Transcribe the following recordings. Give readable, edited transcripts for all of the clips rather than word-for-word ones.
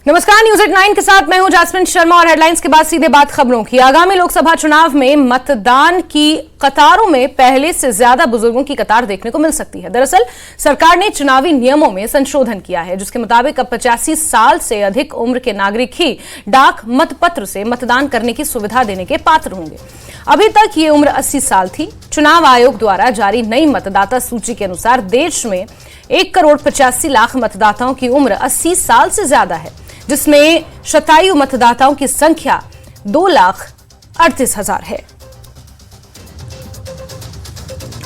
नमस्कार, news eight 9 के साथ मैं हूं जास्मिन शर्मा और हेडलाइंस के बाद सीधे बात खबरों की। आगामी लोकसभा चुनाव में मतदान की कतारों में पहले से ज्यादा बुजुर्गों की कतार देखने को मिल सकती है। दरअसल सरकार ने चुनावी नियमों में संशोधन किया है, जिसके मुताबिक अब 85 साल से अधिक उम्र के नागरिक ही डाक मतपत्र से मतदान करने की सुविधा देने के पात्र होंगे। अभी तक ये उम्र 80 साल थी। चुनाव आयोग द्वारा जारी नई मतदाता सूची के अनुसार देश में 1,85,00,000 मतदाताओं की उम्र 80 साल से ज्यादा है, जिसमें शतायु मतदाताओं की संख्या 2,38,000 है।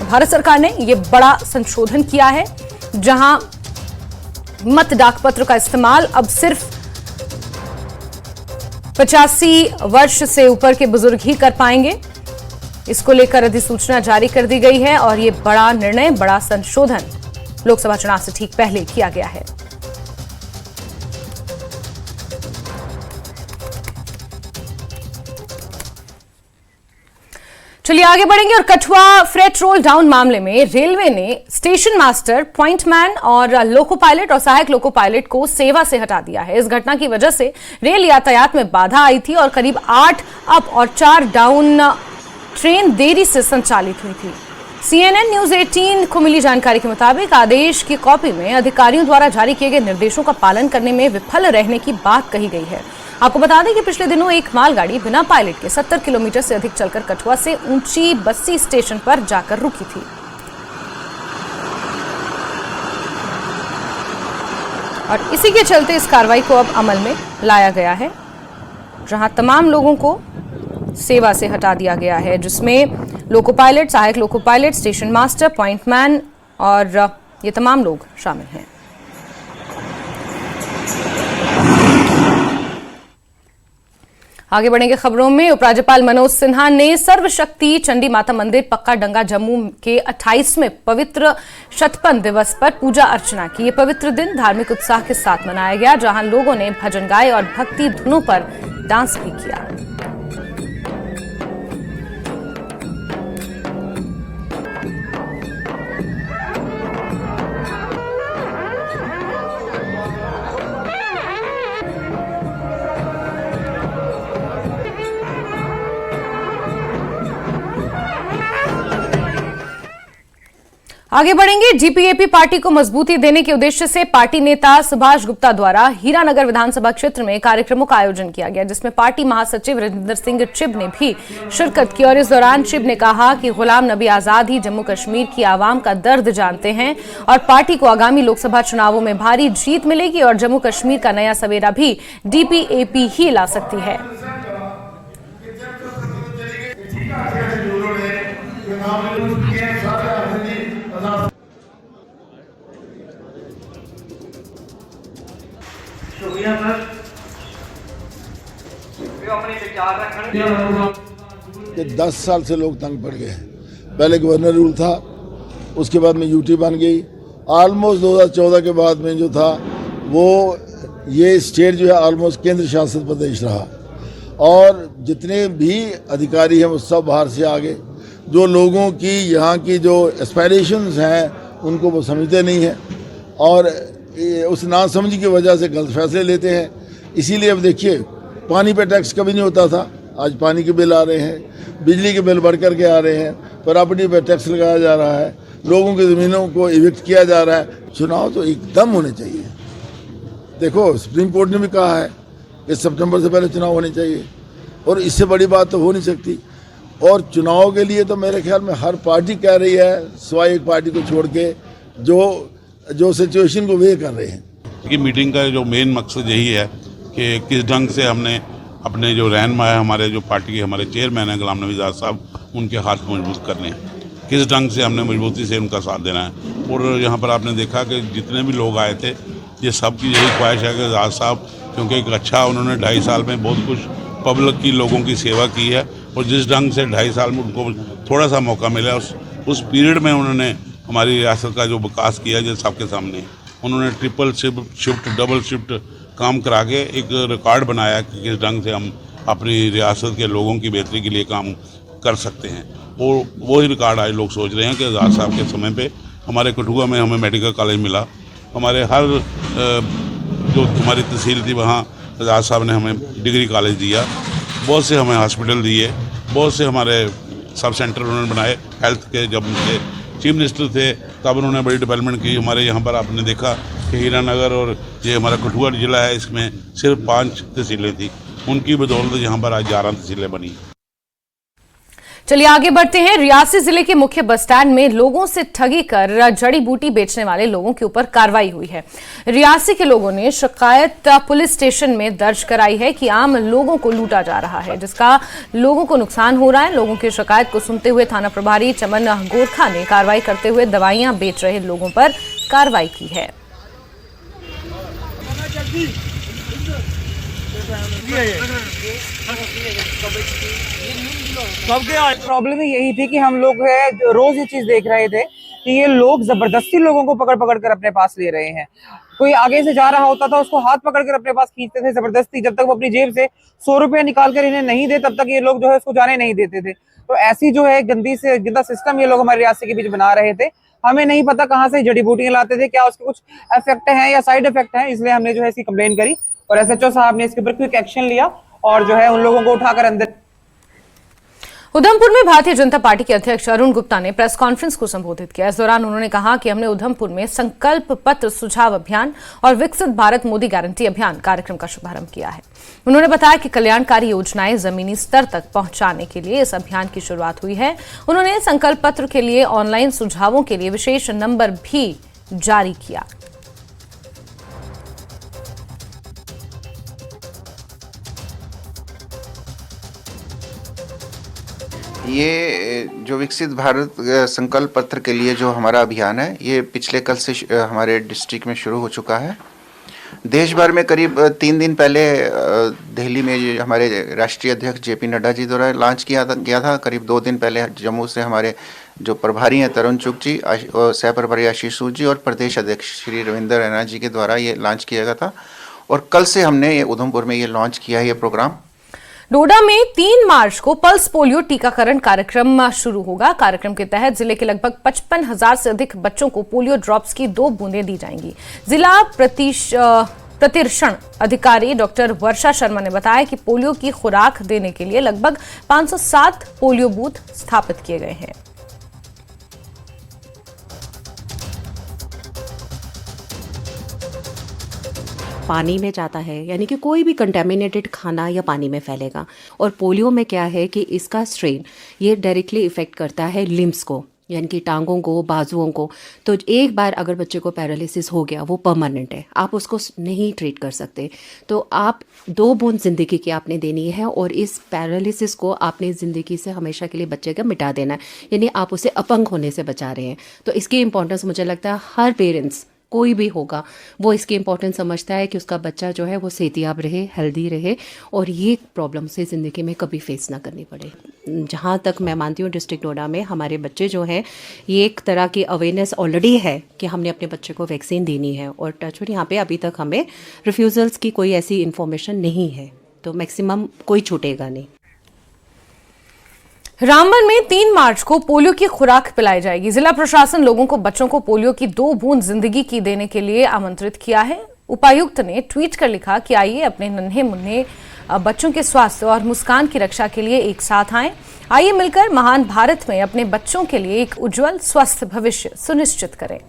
भारत सरकार ने यह बड़ा संशोधन किया है, जहां मत डाकपत्र का इस्तेमाल अब सिर्फ 85 वर्ष से ऊपर के बुजुर्ग ही कर पाएंगे। इसको लेकर अधिसूचना जारी कर दी गई है और यह बड़ा निर्णय, बड़ा संशोधन लोकसभा चुनाव से ठीक पहले किया गया है। चलिए आगे बढ़ेंगे और कठुआ फ्रेट रोल डाउन मामले में रेलवे ने स्टेशन मास्टर, पॉइंटमैन और लोको पायलट और सहायक लोको पायलट को सेवा से हटा दिया है। इस घटना की वजह से रेल यातायात में बाधा आई थी और करीब 8 अप और 4 डाउन ट्रेन देरी से संचालित हुई थी। CNN न्यूज 18 को मिली जानकारी के मुताबिक आदेश की कॉपी में अधिकारियों द्वारा जारी किए गए निर्देशों का पालन करने में विफल रहने की बात कही गई है। आपको बता दें कि पिछले दिनों एक मालगाड़ी बिना पायलट के 70 किलोमीटर से अधिक चलकर कठुआ से ऊंची बस्सी स्टेशन पर जाकर रुकी थी और इसी के चलते इस कार्रवाई को अब अमल में लाया गया है, जहां तमाम लोगों को सेवा से हटा दिया गया है, जिसमें लोको पायलट, सहायक loco pilot, station master, pointman और ये तमाम लोग शामिल हैं। आगे बढ़ेंगे खबरों में। उपराज्यपाल मनोज सिन्हा ने सर्वशक्ति चंडी माता मंदिर पक्का डंगा जम्मू के 28वें पवित्र शतपथ दिवस पर पूजा अर्चना की। ये पवित्र दिन धार्मिक उत्साह के साथ मनाया गया, जहां लोगों ने भजन गाए और भक्ति धुनों पर डांस भी किया। आगे बढ़ेंगे। जीपीएपी पार्टी को मजबूती देने के उद्देश्य से पार्टी नेता सुभाष गुप्ता द्वारा हीरानगर विधानसभा क्षेत्र में कार्यक्रमों का आयोजन किया गया, जिसमें पार्टी महासचिव राजिंदर सिंह चिब ने भी शिरकत की और इस दौरान चिब ने कहा कि गुलाम नबी आजाद ही जम्मू कश्मीर की आवाम का दर्द जानते हैं और पार्टी को आगामी लोकसभा चुनावों में भारी जीत मिलेगी और जम्मू कश्मीर का नया सवेरा भी डीपीएपी ही ला सकती है। कि 10 साल से लोग तंग पड़ गए। पहले गवर्नर रूल था, उसके बाद में यूटी बन गई। ऑलमोस्ट 2014 के बाद में जो था वो ये स्टेट जो है ऑलमोस्ट केंद्र शासित प्रदेश रहा और जितने भी अधिकारी हैं वो सब बाहर से आ गए। जो लोगों की यहाँ की जो एस्पायरेशंस हैं उनको वो समझते नहीं हैं और उस नासमझी की वजह से गलत फैसले लेते हैं। इसीलिए अब देखिए, पानी पे टैक्स कभी नहीं होता था, आज पानी के बिल आ रहे हैं, बिजली के बिल बढ़ कर के आ रहे हैं, प्रॉपर्टी पे टैक्स लगाया जा रहा है, लोगों की ज़मीनों को इविक्ट किया जा रहा है। चुनाव तो एकदम होने चाहिए। देखो, सुप्रीम कोर्ट ने भी कहा है कि सितंबर से पहले चुनाव होने चाहिए और इससे बड़ी बात तो हो नहीं सकती। और चुनाव के लिए तो मेरे ख्याल में हर पार्टी कह रही है, सिवाय एक पार्टी को छोड़ के जो सिचुएशन को वे कर रहे हैं। कि मीटिंग का जो मेन मकसद यही है कि किस ढंग से हमने अपने जो रहनुमा है, हमारे जो पार्टी के हमारे चेयरमैन हैं गुलाम नबी आज़ाद साहब, उनके हाथ मजबूत करने हैं, किस ढंग से हमने मजबूती से उनका साथ देना है। और यहाँ पर आपने देखा कि जितने भी लोग आए थे, ये सब की यही ख्वाहिश है कि आज़ाद साहब, क्योंकि एक अच्छा उन्होंने 2.5 साल में बहुत कुछ पब्लिक की लोगों की सेवा की है और जिस ढंग से 2.5 साल में उनको थोड़ा सा मौका मिला, उस पीरियड में उन्होंने हमारी रियासत का जो विकास किया जो सबके सामने उन्होंने ट्रिपल शिफ्ट डबल शिफ्ट काम करा के एक रिकॉर्ड बनाया कि किस ढंग से हम अपनी रियासत के लोगों की बेहतरी के लिए काम कर सकते हैं। और वही रिकॉर्ड आज लोग सोच रहे हैं कि आज़ाद साहब के समय पे हमारे कठुआ में हमें मेडिकल कॉलेज मिला, हमारे हर जो हमारी तहसील थी वहाँ राज साहब ने हमें डिग्री कॉलेज दिया, बहुत से हमें हॉस्पिटल दिए, बहुत से हमारे सब सेंटर उन्होंने बनाए हेल्थ के। जब उनके चीफ मिनिस्टर थे तब उन्होंने बड़ी डेवलपमेंट की। हमारे यहाँ पर आपने देखा कि हीरानगर और ये हमारा कठुआ जिला है, इसमें सिर्फ 5 तहसीलें थी, उनकी बदौलत यहाँ पर आज 11 तहसीलें बनी। चलिए आगे बढ़ते हैं। रियासी जिले के मुख्य बस स्टैंड में लोगों से ठगी कर जड़ी बूटी बेचने वाले लोगों के ऊपर कार्रवाई हुई है। रियासी के लोगों ने शिकायत पुलिस स्टेशन में दर्ज कराई है कि आम लोगों को लूटा जा रहा है, जिसका लोगों को नुकसान हो रहा है। लोगों की शिकायत को सुनते हुए थाना प्रभारी चमन गोरखा ने कार्रवाई करते हुए दवाइयां बेच रहे लोगों पर कार्रवाई की है। प्रॉब्लम यही थी कि हम लोग है रोज ये चीज देख रहे थे कि ये लोग जबरदस्ती लोगों को पकड़ पकड़ कर अपने पास ले रहे हैं। कोई आगे से जा रहा होता था उसको हाथ पकड़ कर अपने पास खींचते थे जबरदस्ती, जब तक वो अपनी जेब से 100 रुपया निकाल कर इन्हें नहीं दे तब तक ये लोग जो है उसको जाने नहीं देते थे। तो ऐसी जो है गंदा सिस्टम ये लोग हमारे रियासत के बीच बना रहे थे। हमें नहीं पता कहाँ से जड़ी बूटियां लाते थे, क्या उसके कुछ इफेक्ट हैं या साइड इफेक्ट हैं, इसलिए हमने जो है इसकी कंप्लेन करी और SHO साहब ने इसके ऊपर क्विक एक्शन लिया और जो है उन लोगों को उठाकर अंदर। उधमपुर में भारतीय जनता पार्टी के अध्यक्ष अरुण गुप्ता ने प्रेस कॉन्फ्रेंस को संबोधित किया। इस दौरान उन्होंने कहा कि हमने उधमपुर में संकल्प पत्र सुझाव अभियान और विकसित भारत मोदी गारंटी अभियान कार्यक्रम का शुभारंभ किया है। उन्होंने बताया कि कल्याणकारी योजनाएं जमीनी स्तर तक पहुंचाने के लिए इस अभियान की शुरुआत हुई है। उन्होंने संकल्प पत्र के लिए ऑनलाइन सुझावों के लिए विशेष नंबर भी जारी किया। ये जो विकसित भारत संकल्प पत्र के लिए जो हमारा अभियान है, ये पिछले कल से हमारे डिस्ट्रिक्ट में शुरू हो चुका है। देश भर में करीब 3 दिन पहले दिल्ली में हमारे राष्ट्रीय अध्यक्ष JP नड्डा जी द्वारा लॉन्च किया था। करीब 2 दिन पहले जम्मू से हमारे जो प्रभारी हैं तरुण चुग जी, सह प्रभारी आशीष सूद जी और प्रदेश अध्यक्ष श्री रविंद्र रैना जी के द्वारा ये लॉन्च किया गया था और कल से हमने ये उधमपुर में ये लॉन्च किया है ये प्रोग्राम। डोडा में 3 मार्च को पल्स पोलियो टीकाकरण कार्यक्रम शुरू होगा। कार्यक्रम के तहत जिले के लगभग 55,000 से अधिक बच्चों को पोलियो ड्रॉप्स की 2 बूंदें दी जाएंगी। जिला प्रतिरक्षण अधिकारी डॉक्टर वर्षा शर्मा ने बताया कि पोलियो की खुराक देने के लिए लगभग 507 पोलियो बूथ स्थापित किए गए हैं। पानी में जाता है, यानी कि कोई भी कंटेमिनेटेड खाना या पानी में फैलेगा। और पोलियो में क्या है कि इसका स्ट्रेन ये डायरेक्टली इफेक्ट करता है लिम्स को, यानी कि टांगों को, बाजुओं को। तो एक बार अगर बच्चे को पैरालिसिस हो गया वो परमानेंट है, आप उसको नहीं ट्रीट कर सकते। तो आप 2 बूंद ज़िंदगी की आपने देनी है और इस पैरालिसिस को आपने ज़िंदगी से हमेशा के लिए बच्चे का मिटा देना है, यानी आप उसे अपंग होने से बचा रहे हैं। तो इसकी इंपॉर्टेंस मुझे लगता है हर पेरेंट्स कोई भी होगा वो इसकी इंपॉर्टेंस समझता है कि उसका बच्चा जो है वो सेहतियाब रहे, हेल्दी रहे और ये प्रॉब्लम से ज़िंदगी में कभी फेस ना करनी पड़े। जहाँ तक मैं मानती हूँ डिस्ट्रिक्ट डोडा में हमारे बच्चे जो हैं ये एक तरह की अवेयरनेस ऑलरेडी है कि हमने अपने बच्चे को वैक्सीन देनी है और टचवुड यहाँ पे अभी तक हमें रिफ्यूज़ल्स की कोई ऐसी इन्फॉर्मेशन नहीं है, तो मैक्सिमम कोई छूटेगा नहीं। रामबन में 3 मार्च को पोलियो की खुराक पिलाई जाएगी। जिला प्रशासन लोगों को बच्चों को पोलियो की 2 बूंद जिंदगी की देने के लिए आमंत्रित किया है। उपायुक्त ने ट्वीट कर लिखा कि आइए अपने नन्हे मुन्ने बच्चों के स्वास्थ्य और मुस्कान की रक्षा के लिए एक साथ आएं। आइए मिलकर महान भारत में अपने बच्चों के लिए एक उज्जवल स्वस्थ भविष्य सुनिश्चित करें।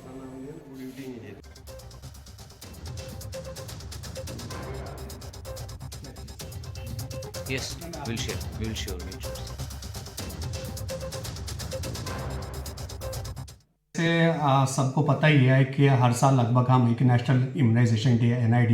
Yes, we'll share. सबको पता ही है कि हर साल लगभग हम एक नेशनल इम्यूनाइजेशन डे NID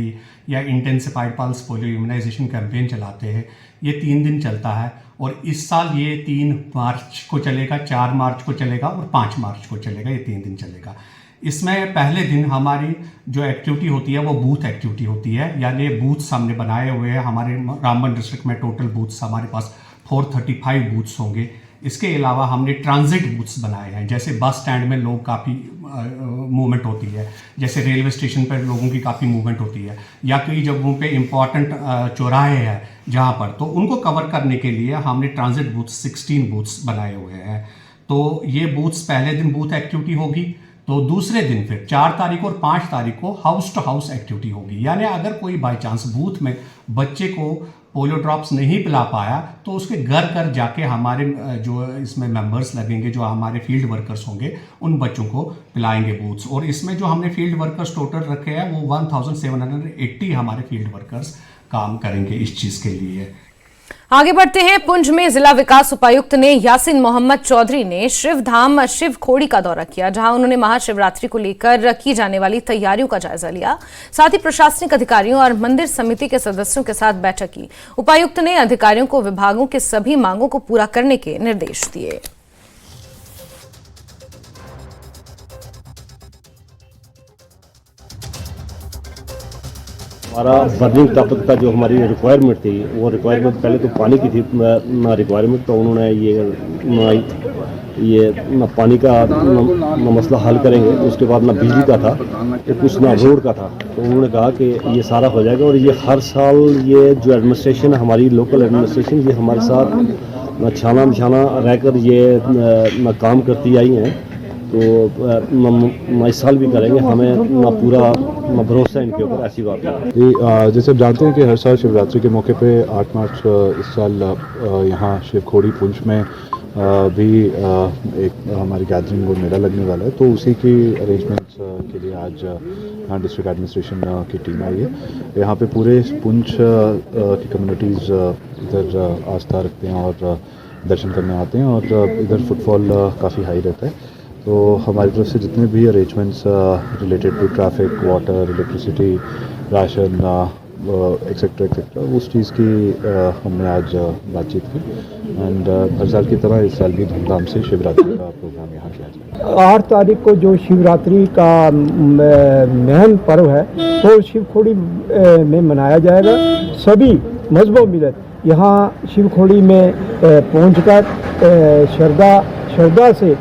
या intensified pulse polio immunisation campaign चलाते हैं। ये 3 दिन चलता है और इस साल ये 3 मार्च को चलेगा, 4 मार्च को चलेगा और 5 मार्च को चलेगा। ये 3 दिन चलेगा। इसमें पहले दिन हमारी जो एक्टिविटी होती है वो बूथ एक्टिविटी होती है, यानी बूथ्स हमने बनाए हुए हैं। हमारे रामबन डिस्ट्रिक्ट में टोटल बूथ्स हमारे पास 435 बूथ्स होंगे। इसके अलावा हमने ट्रांजिट बूथ्स बनाए हैं, जैसे बस स्टैंड में लोग काफ़ी मूवमेंट होती है, जैसे रेलवे स्टेशन पर लोगों की काफ़ी मूवमेंट होती है, या कई जगहों पे इम्पॉर्टेंट चौराहे हैं जहाँ पर, तो उनको कवर करने के लिए हमने ट्रांजिट बूथ्स 16 बूथ्स बनाए हुए हैं। तो ये बूथ्स पहले दिन बूथ एक्टिविटी होगी, तो दूसरे दिन फिर 4 तारीख और 5 तारीख को हाउस टू हाउस एक्टिविटी होगी। यानी अगर कोई बाई चांस बूथ में बच्चे को पोलियो ड्रॉप्स नहीं पिला पाया तो उसके घर घर जाके हमारे जो इसमें मेंबर्स लगेंगे, जो हमारे फील्ड वर्कर्स होंगे, उन बच्चों को पिलाएंगे बूथ्स। और इसमें जो हमने फील्ड वर्कर्स टोटल रखे हैं वो 1780 हमारे फील्ड वर्कर्स काम करेंगे इस चीज़ के लिए। आगे बढ़ते हैं। पुंछ में जिला विकास उपायुक्त ने यासिन मोहम्मद चौधरी ने शिवधाम शिव खोड़ी का दौरा किया, जहां उन्होंने महाशिवरात्रि को लेकर की जाने वाली तैयारियों का जायजा लिया। साथ ही प्रशासनिक अधिकारियों और मंदिर समिति के सदस्यों के साथ बैठक की। उपायुक्त ने अधिकारियों को विभागों के सभी मांगों को पूरा करने के निर्देश दिए। हमारा बर्निंग टॉपिक का जो हमारी रिक्वायरमेंट थी, वो रिक्वायरमेंट पहले तो पानी की थी ना रिक्वायरमेंट, तो उन्होंने ये ना पानी का ना मसला हल करेंगे, उसके बाद ना बिजली का था, तो कुछ ना रोड का था। तो उन्होंने कहा कि ये सारा हो जाएगा। और ये हर साल ये जो एडमिनिस्ट्रेशन हमारी लोकल एडमिनिस्ट्रेशन ये हमारे साथ ना छाना बिछाना रहकर ये ना काम करती आई हैं, तो इस साल भी करेंगे। हमें ना पूरा ना भरोसा इनके ऊपर, ऐसी बात है। जैसे आप जानते हैं कि हर साल शिवरात्रि के मौके पे 8 मार्च इस साल यहाँ शिवखोड़ी पुंछ में भी एक हमारी गैदरिंग और मेला लगने वाला है, तो उसी की अरेंजमेंट्स के लिए आज यहाँ डिस्ट्रिक्ट एडमिनिस्ट्रेशन की टीम आई है। यहाँ पे पूरे पुंछ की कम्युनिटीज़ इधर आस्था रखते हैं और दर्शन करने आते हैं, और इधर फुटफॉल काफ़ी हाई रहता है। तो हमारी तरफ से जितने भी arrangements related to traffic, water, electricity, ration etcetera etcetera, उस चीज़ की हमने आज बातचीत की। एंड हर साल की तरह इस साल भी धूमधाम से शिवरात्रि का प्रोग्राम यहाँ किया जाएगा। 8 तारीख को जो शिवरात्रि का महन पर्व है तो शिवखोड़ी में मनाया जाएगा। सभी मजहबों मिलत यहाँ शिवखोड़ी में पहुँचकर श्रद्धा से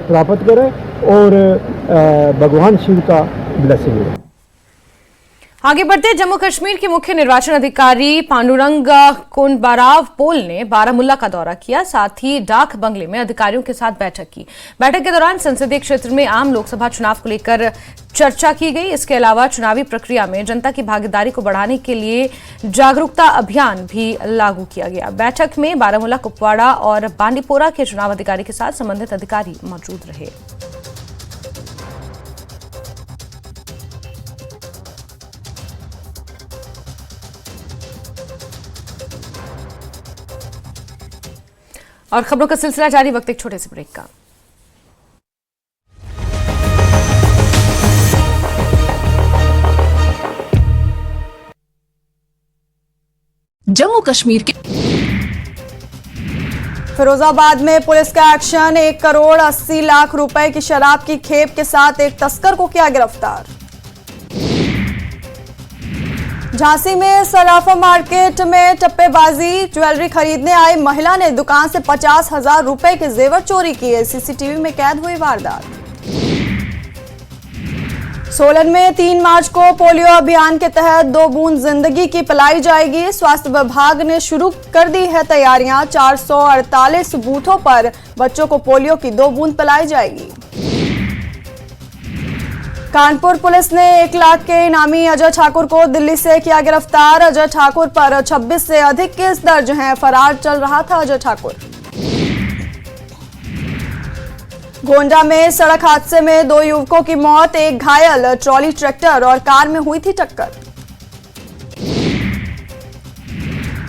प्राप्त करें और भगवान शिव का ब्लेसिंग लें। आगे बढ़ते जम्मू कश्मीर के मुख्य निर्वाचन अधिकारी पांडुरंग कोंडबाराव पोल ने बारामुल्ला का दौरा किया। साथ ही डाक बंगले में अधिकारियों के साथ बैठक की। बैठक के दौरान संसदीय क्षेत्र में आम लोकसभा चुनाव को लेकर चर्चा की गई। इसके अलावा चुनावी प्रक्रिया में जनता की भागीदारी को बढ़ाने के लिए जागरूकता अभियान भी लागू किया गया। बैठक में बारामुल्ला, कुपवाड़ा और बांडीपोरा के चुनाव अधिकारी के साथ संबंधित अधिकारी मौजूद रहे। और खबरों का सिलसिला जारी, वक्त एक छोटे से ब्रेक का। जम्मू कश्मीर के फिरोजाबाद में पुलिस का एक्शन। 1 करोड़ 80 लाख रुपए की शराब की खेप के साथ एक तस्कर को किया गिरफ्तार। झांसी में सराफा मार्केट में टप्पेबाजी, ज्वेलरी खरीदने आई महिला ने दुकान से 50,000 रुपए के जेवर चोरी किए। सीसीटीवी में कैद हुई वारदात। सोलन में 3 मार्च को पोलियो अभियान के तहत 2 बूंद जिंदगी की पिलाई जाएगी। स्वास्थ्य विभाग ने शुरू कर दी है तैयारियां। 448 बूथों पर बच्चों को पोलियो की 2 बूंद पिलाई जाएगी। कानपुर पुलिस ने 1 लाख के इनामी अजय ठाकुर को दिल्ली से किया गिरफ्तार। अजय ठाकुर पर 26 से अधिक केस दर्ज हैं। फरार चल रहा था अजय ठाकुर। गोंडा में सड़क हादसे में 2 युवकों की मौत, 1 घायल। ट्रॉली ट्रैक्टर और कार में हुई थी टक्कर।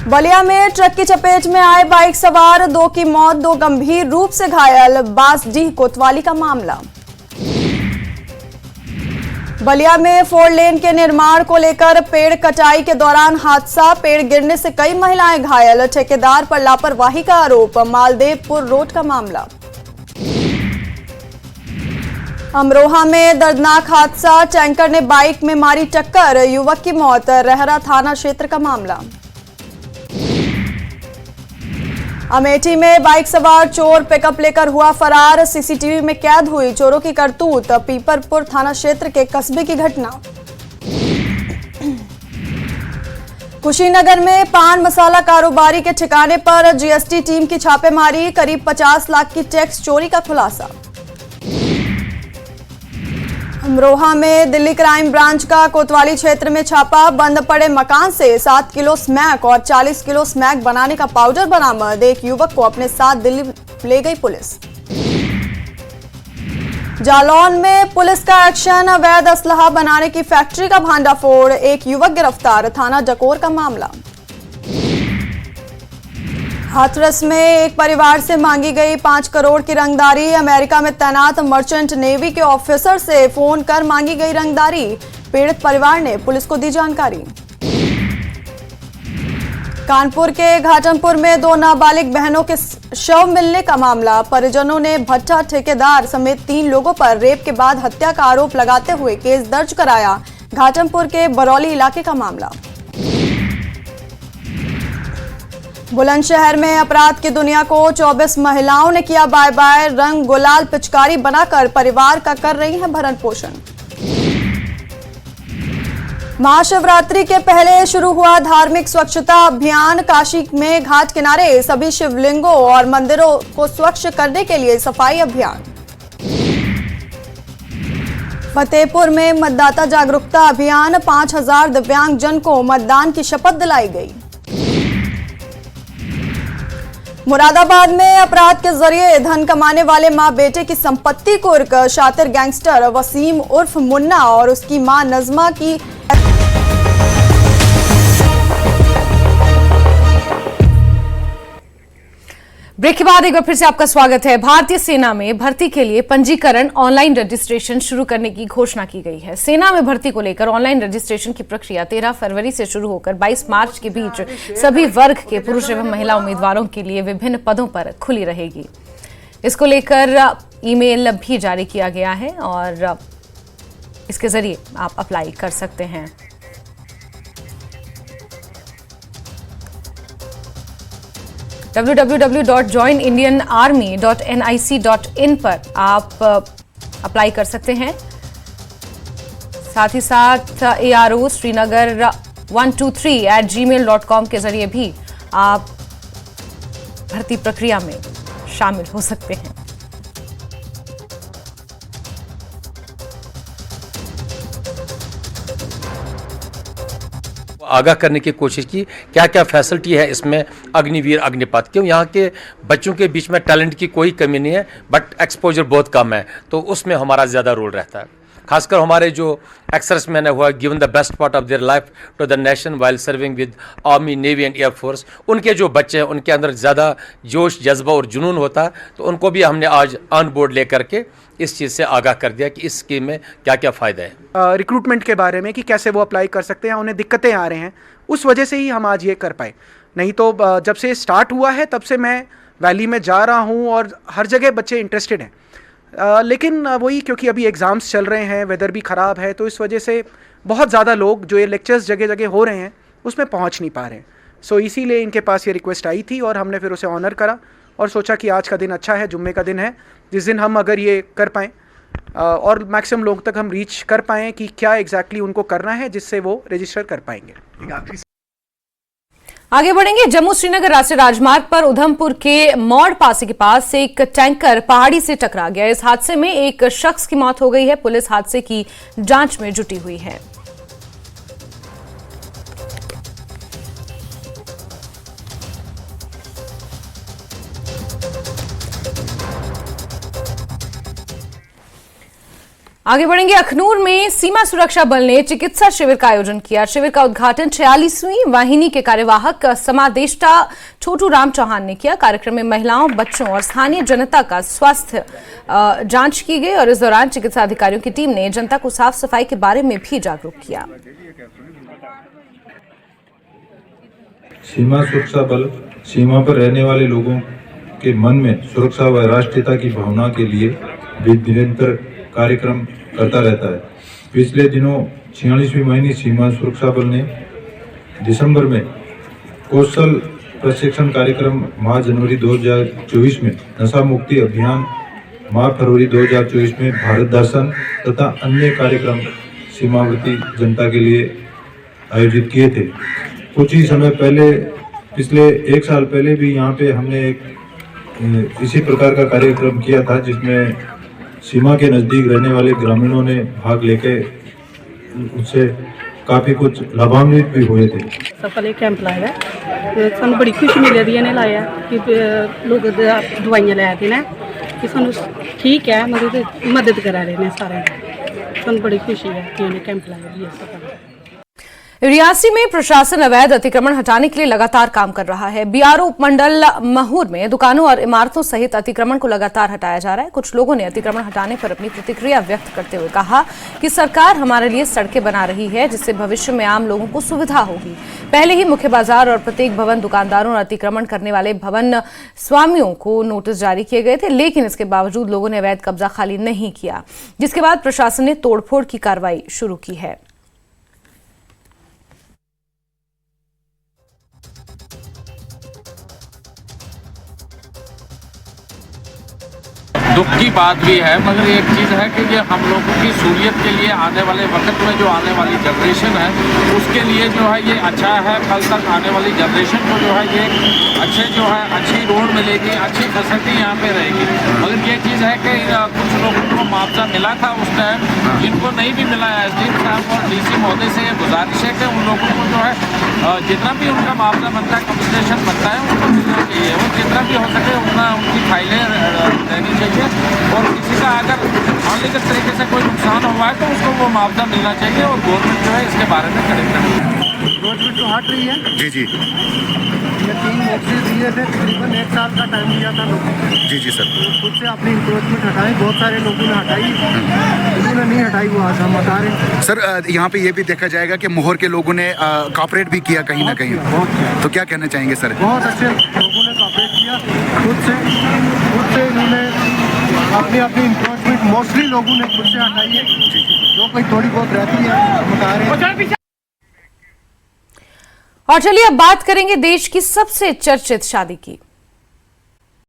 बलिया में ट्रक की चपेट में आए बाइक सवार, 2 की मौत, 2 गंभीर रूप से घायल। बांसडीह कोतवाली का मामला। बलिया में 4 लेन के निर्माण को लेकर पेड़ कटाई के दौरान हादसा, पेड़ गिरने से कई महिलाएं घायल। ठेकेदार पर लापरवाही का आरोप। मालदेवपुर रोड का मामला। अमरोहा में दर्दनाक हादसा, टैंकर ने बाइक में मारी टक्कर, युवक की मौत। रहरा थाना क्षेत्र का मामला। अमेठी में बाइक सवार चोर पिकअप लेकर हुआ फरार, सीसीटीवी में कैद हुई चोरों की करतूत। पीपरपुर थाना क्षेत्र के कस्बे की घटना। कुशीनगर में पान मसाला कारोबारी के ठिकाने पर जीएसटी टीम की छापेमारी, करीब 50 लाख की टैक्स चोरी का खुलासा। अमरोहा में दिल्ली क्राइम ब्रांच का कोतवाली क्षेत्र में छापा। बंद पड़े मकान से 7 किलो स्मैक और 40 किलो स्मैक बनाने का पाउडर बरामद। एक युवक को अपने साथ दिल्ली ले गई पुलिस। जालौन में पुलिस का एक्शन। अवैध असलहा बनाने की फैक्ट्री का भांडाफोड़। एक युवक गिरफ्तार। थाना डकोर का मामला। हाथरस में एक परिवार से मांगी गई 5 करोड़ की रंगदारी। अमेरिका में तैनात मर्चेंट नेवी के ऑफिसर से फोन कर मांगी गई रंगदारी। पीड़ित परिवार ने पुलिस को दी जानकारी। कानपुर के घाटमपुर में 2 नाबालिग बहनों के शव मिलने का मामला। परिजनों ने भट्टा ठेकेदार समेत 3 लोगों पर रेप के बाद हत्या का आरोप लगाते हुए केस दर्ज कराया। घाटमपुर के बरौली इलाके का मामला। बुलंदशहर में अपराध की दुनिया को 24 महिलाओं ने किया बाय बाय। रंग गुलाल पिचकारी बनाकर परिवार का कर रही हैं भरण पोषण। महाशिवरात्रि के पहले शुरू हुआ धार्मिक स्वच्छता अभियान। काशी में घाट किनारे सभी शिवलिंगों और मंदिरों को स्वच्छ करने के लिए सफाई अभियान। फतेहपुर में मतदाता जागरूकता अभियान। 5000 दिव्यांगजन को मतदान की शपथ दिलाई गई। मुरादाबाद में अपराध के जरिए धन कमाने वाले मां बेटे की संपत्ति कुर्क। शातिर गैंगस्टर वसीम उर्फ मुन्ना और उसकी मां नजमा की ब्रेक के बाद एक बार फिर से आपका स्वागत है। भारतीय सेना में भर्ती के लिए पंजीकरण ऑनलाइन रजिस्ट्रेशन शुरू करने की घोषणा की गई है। सेना में भर्ती को लेकर ऑनलाइन रजिस्ट्रेशन की प्रक्रिया 13 फरवरी से शुरू होकर 22 मार्च के बीच सभी वर्ग के पुरुष एवं महिला उम्मीदवारों के लिए विभिन्न पदों पर खुली रहेगी। इसको लेकर ईमेल भी जारी किया गया है और इसके जरिए आप अप्लाई कर सकते हैं। www.joinindianarmy.nic.in पर आप अप्लाई कर सकते हैं। साथ ही साथ ARO Srinagar 123@gmail.com के जरिए भी आप भर्ती प्रक्रिया में शामिल हो सकते हैं। आगाह करने की कोशिश की क्या क्या फैसिलिटी है इसमें अग्निवीर अग्निपथ। क्यों यहाँ के बच्चों के बीच में टैलेंट की कोई कमी नहीं है बट एक्सपोजर बहुत कम है, तो उसमें हमारा ज़्यादा रोल रहता है। खासकर हमारे जो एक्सर्विसमैन है हुआ given the best part of their life to the nation while serving with army navy and air force. उनके जो बच्चे हैं उनके अंदर ज़्यादा जोश जज्बा और जुनून होता है, तो उनको भी हमने आज ऑन बोर्ड लेकर के इस चीज़ से आगाह कर दिया कि इस स्कीम में क्या क्या फ़ायदा है। रिक्रूटमेंट के बारे में कि कैसे वो अप्लाई कर सकते हैं, उन्हें दिक्कतें आ रहे हैं, उस वजह से ही हम आज ये कर पाए। नहीं तो जब से स्टार्ट हुआ है तब से मैं वैली में जा रहा हूँ और हर जगह बच्चे इंटरेस्टेड हैं, लेकिन वही क्योंकि अभी एग्ज़ाम्स चल रहे हैं, वेदर भी ख़राब है, तो इस वजह से बहुत ज़्यादा लोग जो ये लेक्चर्स जगह जगह हो रहे हैं उसमें पहुँच नहीं पा रहे हैं। सो इसीलिए इनके पास ये रिक्वेस्ट आई थी और हमने फिर उसे ऑनर करा और सोचा कि आज का दिन अच्छा है, जुम्मे का दिन है, जिस दिन हम अगर ये कर पाएँ और मैक्सिमम लोग तक हम रीच कर पाएँ कि क्या एग्जैक्टली उनको करना है जिससे वो रजिस्टर कर पाएंगे। आगे बढ़ेंगे। जम्मू श्रीनगर राष्ट्रीय राजमार्ग पर उधमपुर के मौड़ पासी के पास एक टैंकर पहाड़ी से टकरा गया। इस हादसे में एक शख्स की मौत हो गई है। पुलिस हादसे की जांच में जुटी हुई है। आगे बढ़ेंगे। अखनूर में सीमा सुरक्षा बल ने चिकित्सा शिविर का आयोजन किया। शिविर का उद्घाटन 46वीं वाहिनी के कार्यवाहक समादेष्टा छोटू राम चौहान ने किया। कार्यक्रम में महिलाओं, बच्चों और स्थानीय जनता का स्वास्थ्य जांच की गई और इस दौरान चिकित्सा अधिकारियों की टीम ने जनता को साफ सफाई के बारे में भी जागरूक किया। सीमा सुरक्षा बल सीमा पर रहने वाले लोगों के मन में सुरक्षा व राष्ट्रीयता की भावना के लिए भी निरंतर कार्यक्रम करता रहता है। पिछले दिनों 46वीं वाहिनी सीमा सुरक्षा बल ने दिसंबर में कौशल प्रशिक्षण कार्यक्रम माह जनवरी 2024 में, नशा मुक्ति अभियान माह फरवरी 2024 में, भारत दर्शन तथा अन्य कार्यक्रम सीमावर्ती जनता के लिए आयोजित किए थे। कुछ ही समय पहले, पिछले 1 साल पहले भी यहाँ पे हमने एक इसी प्रकार का कार्यक्रम किया था, जिसमें सीमा के नज़दीक रहने वाले ग्रामीणों ने भाग लेके उससे काफ़ी कुछ लाभान्वित भी हुए थे। सफल एक कैंप लाया है, सानू बड़ी खुशी मिली दी ने लाया कि लोग दवाइयां लैके ना कि सानू ठीक है मदद करा रहे हैं सारे, सानू बड़ी खुशी है कि उन्हें कैंप लाया भी है। रियासी में प्रशासन अवैध अतिक्रमण हटाने के लिए लगातार काम कर रहा है। बीआरओ उपमंडल महूर में दुकानों और इमारतों सहित अतिक्रमण को लगातार हटाया जा रहा है। कुछ लोगों ने अतिक्रमण हटाने पर अपनी प्रतिक्रिया व्यक्त करते हुए कहा कि सरकार हमारे लिए सड़कें बना रही है, जिससे भविष्य में आम लोगों को सुविधा होगी। पहले ही मुख्य बाजार और प्रत्येक भवन दुकानदारों और अतिक्रमण करने वाले भवन स्वामियों को नोटिस जारी किए गए थे, लेकिन इसके बावजूद लोगों ने अवैध कब्जा खाली नहीं किया, जिसके बाद प्रशासन ने तोड़फोड़ की कार्रवाई शुरू की है। दुख की बात भी है, मगर एक चीज़ है कि ये हम लोगों की सहूलियत के लिए आने वाले वक्त में जो आने वाली जनरेशन है उसके लिए जो है ये अच्छा है। कल तक आने वाली जनरेशन को जो है ये अच्छी रोड मिलेगी, अच्छी फैसिलिटी यहाँ पे रहेगी। मगर ये चीज़ है कि कुछ लोगों को मुआवजा मिला था उस टाइम, जिनको नहीं भी मिला है, एसडीएम साहब और डीसी महोदय से ये गुजारिश है कि उन लोगों को जो है जितना भी उनका मुआवजा बनता है, कंपनसेशन बनता है, उनको मिलना चाहिए। और जितना भी हो सके उतना उनकी फाइलें रहनी चाहिए, और किसी का अगर अनलीगल तरीके से कोई नुकसान हुआ है तो उसको वो मुआवजा मिलना चाहिए, और गवर्नमेंट जो है इसके बारे में करेक्ट। गवर्नमेंट तो हट रही है जी जी, ये 3 बॉक्सेस दिए थे, तकरीबन 1 साल का टाइम दिया था लोगों को। जी जी सर, तो खुद से अपनी इंक्रोचमेंट हटाई, बहुत सारे लोगों ने हटाई, उन्होंने नहीं हटाई, वो आज हम हटा रहे हैं। सर यहाँ पे ये भी देखा जाएगा कि मोहर के लोगों ने कॉपरेट भी किया कहीं ना कहीं, तो क्या कहना चाहेंगे सर? बहुत अच्छे लोगों ने कॉपरेट किया, खुद से इन्होंने अपनी इंक्रोचमेंट मोस्टली लोगों ने खुद से हटाई है, जो कोई थोड़ी बहुत रहती है हम हटा रहे हैं। और चलिए अब बात करेंगे देश की सबसे चर्चित शादी की।